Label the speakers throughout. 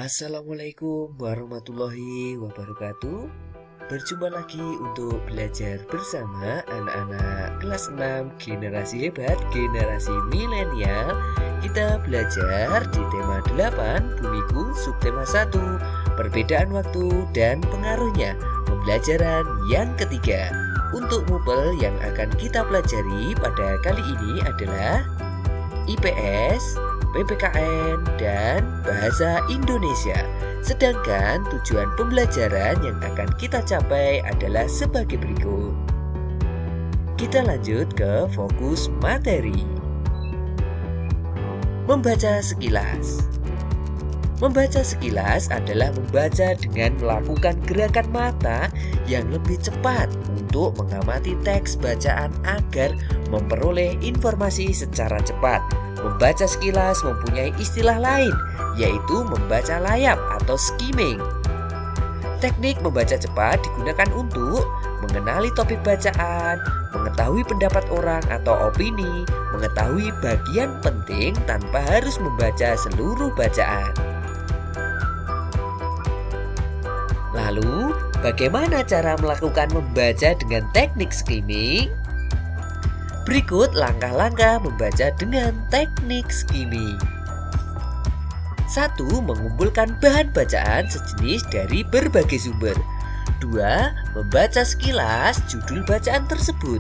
Speaker 1: Assalamualaikum warahmatullahi wabarakatuh. Berjumpa lagi untuk belajar bersama anak-anak kelas 6 generasi hebat, generasi milenial. Kita belajar di tema 8 Bumiku, subtema 1 perbedaan waktu dan pengaruhnya. Pembelajaran yang ketiga. Untuk mupel yang akan kita pelajari pada kali ini adalah IPS, PPKN, dan Bahasa Indonesia. Sedangkan tujuan pembelajaran yang akan kita capai adalah sebagai berikut. Kita lanjut ke fokus materi. Membaca sekilas. Membaca sekilas adalah membaca dengan melakukan gerakan mata yang lebih cepat untuk mengamati teks bacaan agar memperoleh informasi secara cepat. Membaca sekilas mempunyai istilah lain, yaitu membaca layap atau skimming. Teknik membaca cepat digunakan untuk mengenali topik bacaan, mengetahui pendapat orang atau opini, mengetahui bagian penting tanpa harus membaca seluruh bacaan. Lalu, bagaimana cara melakukan membaca dengan teknik skimming? Berikut langkah-langkah membaca dengan teknik skimming. 1. Mengumpulkan bahan bacaan sejenis dari berbagai sumber. 2. Membaca sekilas judul bacaan tersebut.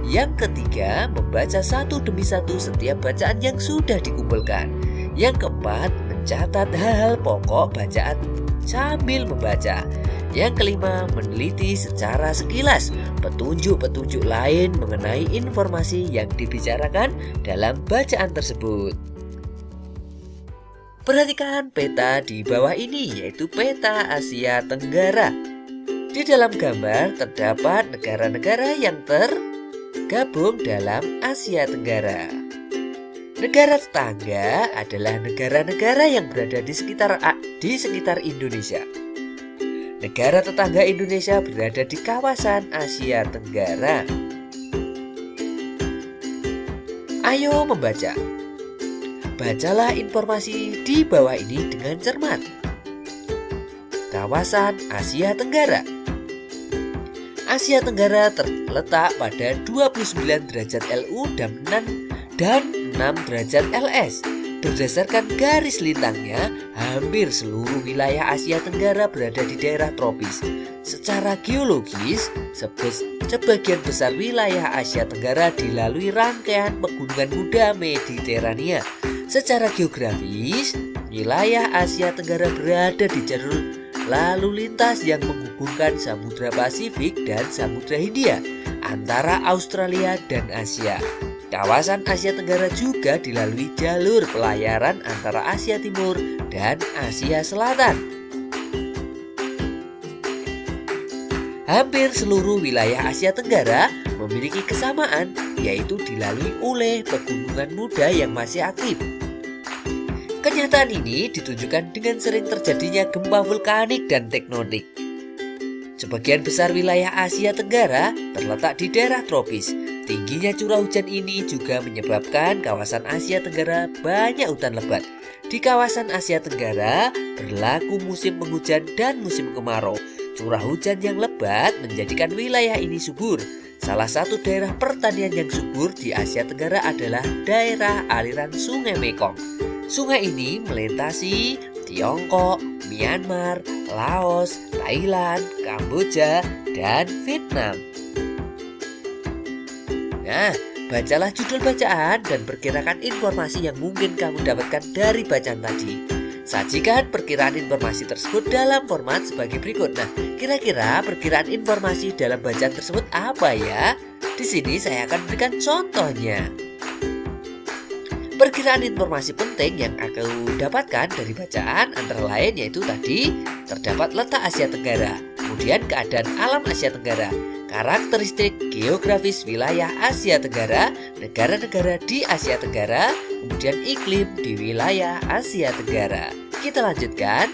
Speaker 1: Yang ketiga, membaca satu demi satu setiap bacaan yang sudah dikumpulkan. Yang keempat, mencatat hal-hal pokok bacaan sambil membaca. Yang kelima, meneliti secara sekilas petunjuk-petunjuk lain mengenai informasi yang dibicarakan dalam bacaan tersebut. Perhatikan peta di bawah ini, yaitu peta Asia Tenggara. Di dalam gambar terdapat negara-negara yang tergabung dalam Asia Tenggara. Negara tetangga adalah negara-negara yang berada di sekitar Indonesia. Negara tetangga Indonesia berada di kawasan Asia Tenggara. Ayo membaca. Bacalah informasi di bawah ini dengan cermat. Kawasan Asia Tenggara. Asia Tenggara terletak pada 29 derajat LU dan 6 derajat LS. Berdasarkan garis lintangnya, hampir seluruh wilayah Asia Tenggara berada di daerah tropis. Secara geologis, sebagian besar wilayah Asia Tenggara dilalui rangkaian pegunungan muda Mediterania. Secara geografis, wilayah Asia Tenggara berada di jalur lalu lintas yang menghubungkan Samudra Pasifik dan Samudra Hindia antara Australia dan Asia. Kawasan Asia Tenggara juga dilalui jalur pelayaran antara Asia Timur dan Asia Selatan. Hampir seluruh wilayah Asia Tenggara memiliki kesamaan, yaitu dilalui oleh pegunungan muda yang masih aktif. Kenyataan ini ditunjukkan dengan sering terjadinya gempa vulkanik dan tektonik. Sebagian besar wilayah Asia Tenggara terletak di daerah tropis. Tingginya curah hujan ini juga menyebabkan kawasan Asia Tenggara banyak hutan lebat. Di kawasan Asia Tenggara berlaku musim penghujan dan musim kemarau. Curah hujan yang lebat menjadikan wilayah ini subur. Salah satu daerah pertanian yang subur di Asia Tenggara adalah daerah aliran Sungai Mekong. Sungai ini melintasi Tiongkok, Myanmar, Laos, Thailand, Kamboja, dan Vietnam. Nah, bacalah judul bacaan dan perkirakan informasi yang mungkin kamu dapatkan dari bacaan tadi. Sajikan perkiraan informasi tersebut dalam format sebagai berikut. Nah, kira-kira perkiraan informasi dalam bacaan tersebut apa ya? Di sini saya akan berikan contohnya. Perkiraan informasi penting yang aku dapatkan dari bacaan antara lain yaitu tadi terdapat letak Asia Tenggara, kemudian keadaan alam Asia Tenggara, karakteristik geografis wilayah Asia Tenggara, negara-negara di Asia Tenggara, kemudian iklim di wilayah Asia Tenggara. Kita lanjutkan.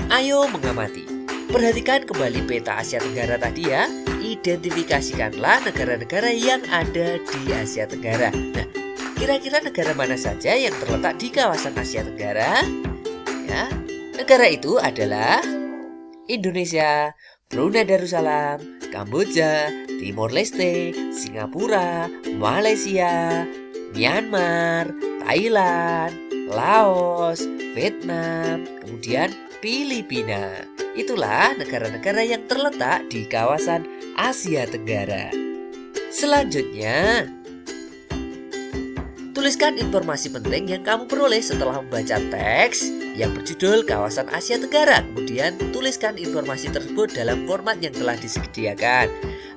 Speaker 1: Ayo mengamati. Perhatikan kembali peta Asia Tenggara tadi ya. Identifikasikanlah negara-negara yang ada di Asia Tenggara. Nah, kira-kira negara mana saja yang terletak di kawasan Asia Tenggara? Ya, Negara itu adalah Indonesia, Brunei Darussalam, Kamboja, Timor Leste, Singapura, Malaysia, Myanmar, Thailand, Laos, Vietnam, kemudian Filipina. Itulah negara-negara yang terletak di kawasan Asia Tenggara. Selanjutnya, tuliskan informasi penting yang kamu peroleh setelah membaca teks yang berjudul Kawasan Asia Tenggara. Kemudian tuliskan informasi tersebut dalam format yang telah disediakan.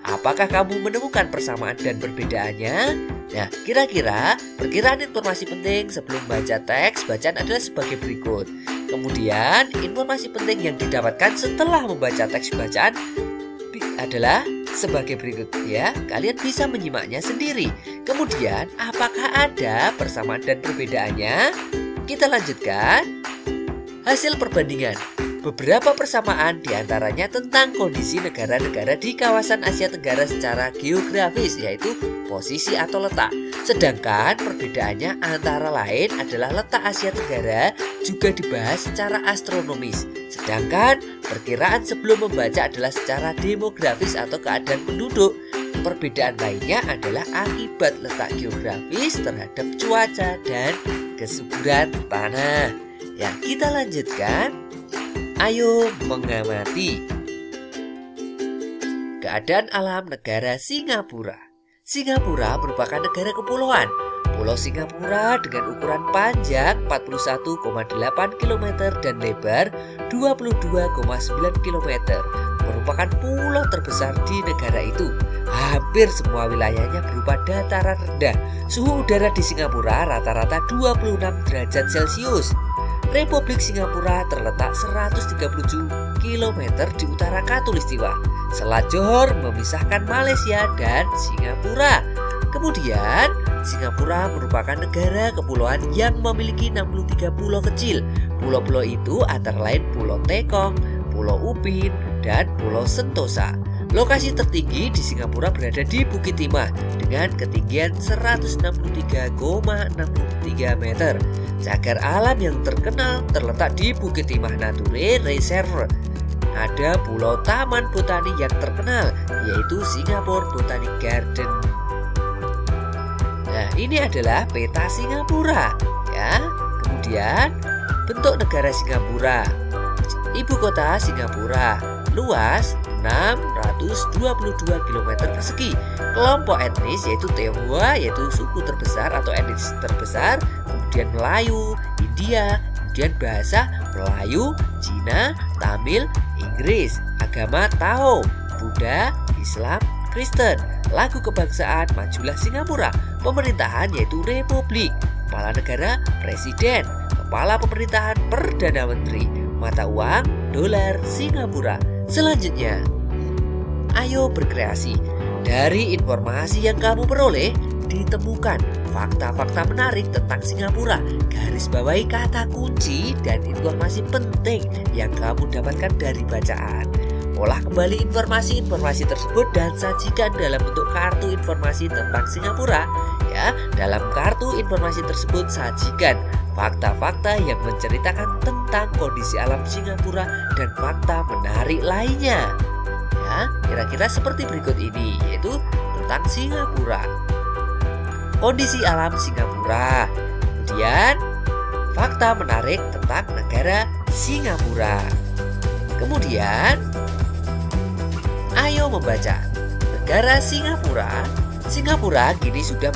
Speaker 1: Apakah kamu menemukan persamaan dan perbedaannya? Nah, kira-kira perkiraan informasi penting sebelum baca teks bacaan adalah sebagai berikut. Kemudian, informasi penting yang didapatkan setelah membaca teks bacaan adalah sebagai berikut ya. Kalian bisa menyimaknya sendiri. Kemudian, apakah ada persamaan dan perbedaannya? Kita lanjutkan. Hasil perbandingan. Beberapa persamaan diantaranya tentang kondisi negara-negara di kawasan Asia Tenggara secara geografis, yaitu posisi atau letak. Sedangkan perbedaannya antara lain adalah letak Asia Tenggara juga dibahas secara astronomis. Sedangkan perkiraan sebelum membaca adalah secara demografis atau keadaan penduduk. Perbedaan lainnya adalah akibat letak geografis terhadap cuaca dan kesuburan tanah. Ya, kita lanjutkan. Ayo mengamati keadaan alam negara Singapura. Singapura merupakan negara kepulauan. Pulau Singapura dengan ukuran panjang 41,8 km dan lebar 22,9 km merupakan pulau terbesar di negara itu. Hampir semua wilayahnya berupa dataran rendah. Suhu udara di Singapura rata-rata 26 derajat Celcius. Republik Singapura terletak 137 km di utara Khatulistiwa. Selat Johor memisahkan Malaysia dan Singapura. Kemudian, Singapura merupakan negara kepulauan yang memiliki 63 pulau kecil. Pulau-pulau itu antara lain Pulau Tekong, Pulau Upin, dan Pulau Sentosa. Lokasi tertinggi di Singapura berada di Bukit Timah dengan ketinggian 163,63 meter. Cagar alam yang terkenal terletak di Bukit Timah Nature Reserve. Ada Pulau Taman Botani yang terkenal, yaitu Singapore Botanic Garden. Nah, ini adalah peta Singapura, ya. Kemudian bentuk negara Singapura. Ibu kota Singapura, luas 622 km persegi. Kelompok etnis yaitu Tionghoa, yaitu suku terbesar atau etnis terbesar. Kemudian Melayu, India, kemudian bahasa Melayu, Cina, Tamil, Inggris. Agama Tao, Buddha, Islam, Kristen. Lagu kebangsaan Majulah Singapura. Pemerintahan yaitu Republik. Kepala negara Presiden. Kepala pemerintahan Perdana Menteri. Mata uang dolar Singapura. Selanjutnya, ayo berkreasi. Dari informasi yang kamu peroleh, ditemukan fakta-fakta menarik tentang Singapura. Garis bawahi kata kunci dan informasi penting yang kamu dapatkan dari bacaan. Olah kembali informasi-informasi tersebut dan sajikan dalam bentuk kartu informasi tentang Singapura. Ya, dalam kartu informasi tersebut sajikan fakta-fakta yang menceritakan tentang kondisi alam Singapura dan fakta menarik lainnya. Ya, kira-kira seperti berikut ini, yaitu tentang Singapura. Kondisi alam Singapura. Kemudian, fakta menarik tentang negara Singapura. Kemudian, ayo membaca. Negara Singapura. Singapura kini sudah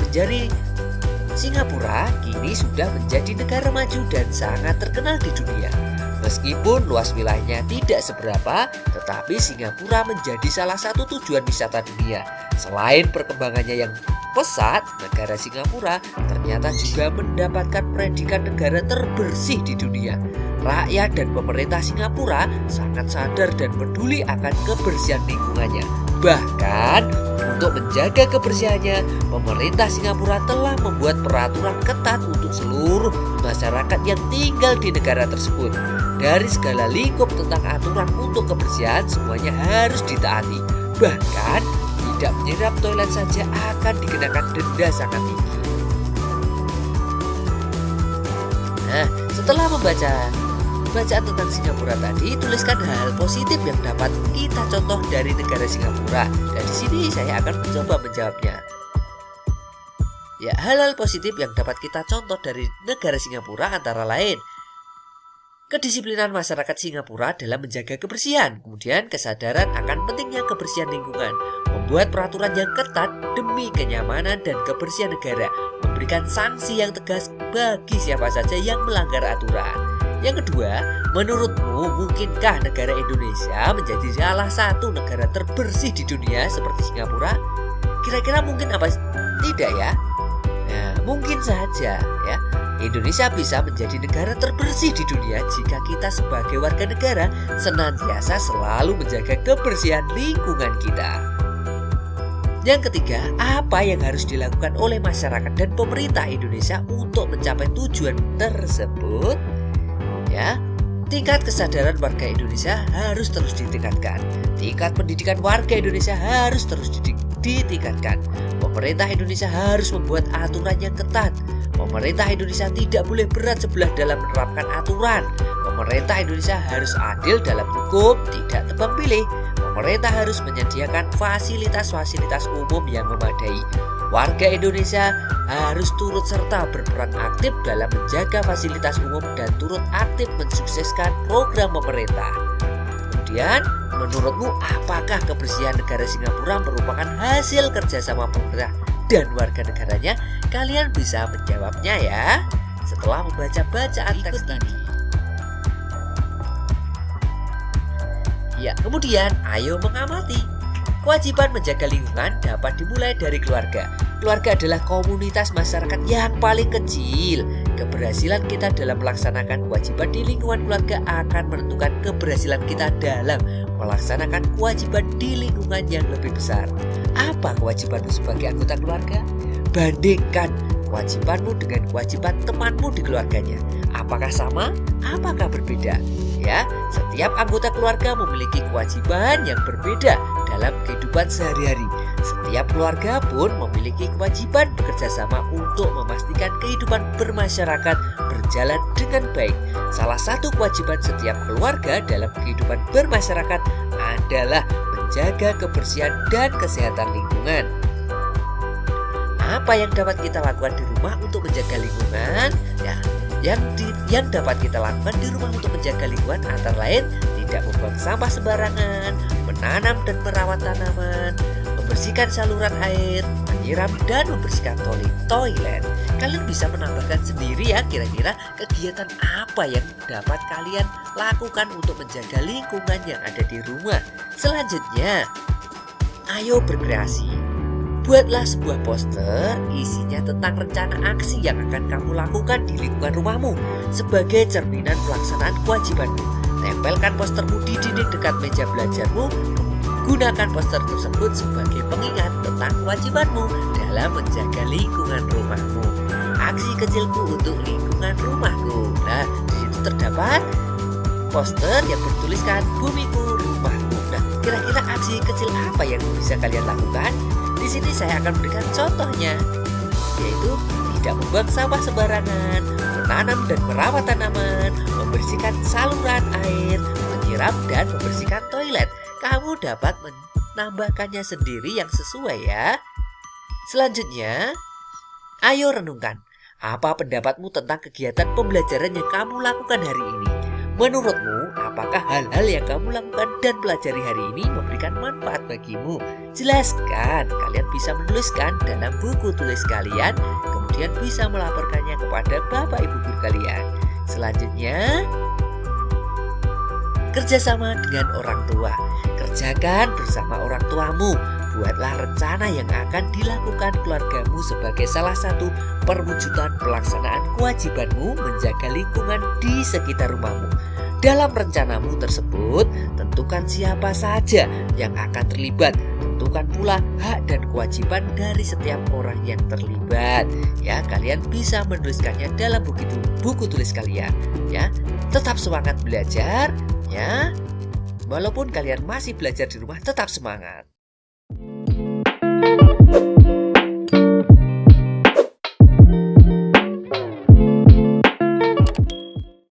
Speaker 1: menjadi negara maju dan sangat terkenal di dunia. Meskipun luas wilayahnya tidak seberapa, tetapi Singapura menjadi salah satu tujuan wisata dunia. Selain perkembangannya yang pesat, negara Singapura ternyata juga mendapatkan predikat negara terbersih di dunia. Rakyat dan pemerintah Singapura sangat sadar dan peduli akan kebersihan lingkungannya. Bahkan, untuk menjaga kebersihannya, pemerintah Singapura telah membuat peraturan ketat untuk seluruh masyarakat yang tinggal di negara tersebut. Dari segala lingkup tentang aturan untuk kebersihan, semuanya harus ditaati. Bahkan, tidak menyerap toilet saja akan dikenakan denda sangat tinggi. Nah, setelah membaca bacaan tentang Singapura tadi, tuliskan hal-hal positif yang dapat kita contoh dari negara Singapura. Dan di sini saya akan mencoba menjawabnya. Ya, hal-hal positif yang dapat kita contoh dari negara Singapura antara lain kedisiplinan masyarakat Singapura dalam menjaga kebersihan, kemudian kesadaran akan pentingnya kebersihan lingkungan, membuat peraturan yang ketat demi kenyamanan dan kebersihan negara, memberikan sanksi yang tegas bagi siapa saja yang melanggar aturan. Yang kedua, menurutmu mungkinkah negara Indonesia menjadi salah satu negara terbersih di dunia seperti Singapura? Kira-kira mungkin apa tidak ya? Nah, mungkin saja ya. Indonesia bisa menjadi negara terbersih di dunia jika kita sebagai warga negara senantiasa selalu menjaga kebersihan lingkungan kita. Yang ketiga, apa yang harus dilakukan oleh masyarakat dan pemerintah Indonesia untuk mencapai tujuan tersebut? Ya, tingkat kesadaran warga Indonesia harus terus ditingkatkan. Tingkat pendidikan warga Indonesia harus terus ditingkatkan. Pemerintah Indonesia harus membuat aturan yang ketat. Pemerintah Indonesia tidak boleh berat sebelah dalam menerapkan aturan. Pemerintah Indonesia harus adil dalam hukum, tidak tebang pilih. Pemerintah harus menyediakan fasilitas-fasilitas umum yang memadai. Warga Indonesia harus turut serta berperan aktif dalam menjaga fasilitas umum dan turut aktif mensukseskan program pemerintah. Kemudian, menurutmu apakah kebersihan negara Singapura merupakan hasil kerjasama pemerintah dan warga negaranya? Kalian bisa menjawabnya ya setelah membaca bacaan teks tadi. Ya, kemudian ayo mengamati. Kewajiban menjaga lingkungan dapat dimulai dari keluarga. Keluarga adalah komunitas masyarakat yang paling kecil. Keberhasilan kita dalam melaksanakan kewajiban di lingkungan keluarga akan menentukan keberhasilan kita dalam melaksanakan kewajiban di lingkungan yang lebih besar. Apa kewajibanmu sebagai anggota keluarga? Bandingkan kewajibanmu dengan kewajiban temanmu di keluarganya. Apakah sama? Apakah berbeda? Ya, setiap anggota keluarga memiliki kewajiban yang berbeda dalam kehidupan sehari-hari. Setiap keluarga pun memiliki kewajiban bekerja sama untuk memastikan kehidupan bermasyarakat berjalan dengan baik. Salah satu kewajiban setiap keluarga dalam kehidupan bermasyarakat adalah menjaga kebersihan dan kesehatan lingkungan. Apa yang dapat kita lakukan di rumah untuk menjaga lingkungan? Ya, yang dapat kita lakukan di rumah untuk menjaga lingkungan antara lain tidak membuang sampah sembarangan, menanam dan merawat tanaman, membersihkan saluran air, menyiram dan membersihkan toilet. Kalian bisa menambahkan sendiri ya, kira-kira kegiatan apa yang dapat kalian lakukan untuk menjaga lingkungan yang ada di rumah. Selanjutnya, ayo berkreasi. Buatlah sebuah poster isinya tentang rencana aksi yang akan kamu lakukan di lingkungan rumahmu sebagai cerminan pelaksanaan kewajibanmu. Tempelkan postermu di dinding dekat meja belajarmu. Gunakan poster tersebut sebagai pengingat tentang kewajibanmu dalam menjaga lingkungan rumahmu. Aksi kecilku untuk lingkungan rumahku. Nah, di situ terdapat poster yang bertuliskan bumiku rumahku. Nah, kira-kira aksi kecil apa yang bisa kalian lakukan? Di sini saya akan memberikan contohnya, yaitu tidak membuang sampah sembarangan, menanam dan merawat tanaman, membersihkan saluran air, menyiram dan membersihkan toilet. Kamu dapat menambahkannya sendiri yang sesuai ya. Selanjutnya, ayo renungkan. Apa pendapatmu tentang kegiatan pembelajaran yang kamu lakukan hari ini? Menurutmu, apakah hal-hal yang kamu lakukan dan pelajari hari ini memberikan manfaat bagimu? Jelaskan, kalian bisa menuliskan dalam buku tulis kalian, kemudian bisa melaporkannya kepada bapak ibu guru kalian. Selanjutnya, kerjasama dengan orang tua. Kerjakan bersama orang tuamu. Buatlah rencana yang akan dilakukan keluargamu sebagai salah satu perwujudan pelaksanaan kewajibanmu menjaga lingkungan di sekitar rumahmu. Dalam rencanamu tersebut, tentukan siapa saja yang akan terlibat. Tentukan pula hak dan kewajiban dari setiap orang yang terlibat. Ya, kalian bisa menuliskannya dalam buku tulis kalian. Ya, tetap semangat belajar. Ya, walaupun kalian masih belajar di rumah, tetap semangat.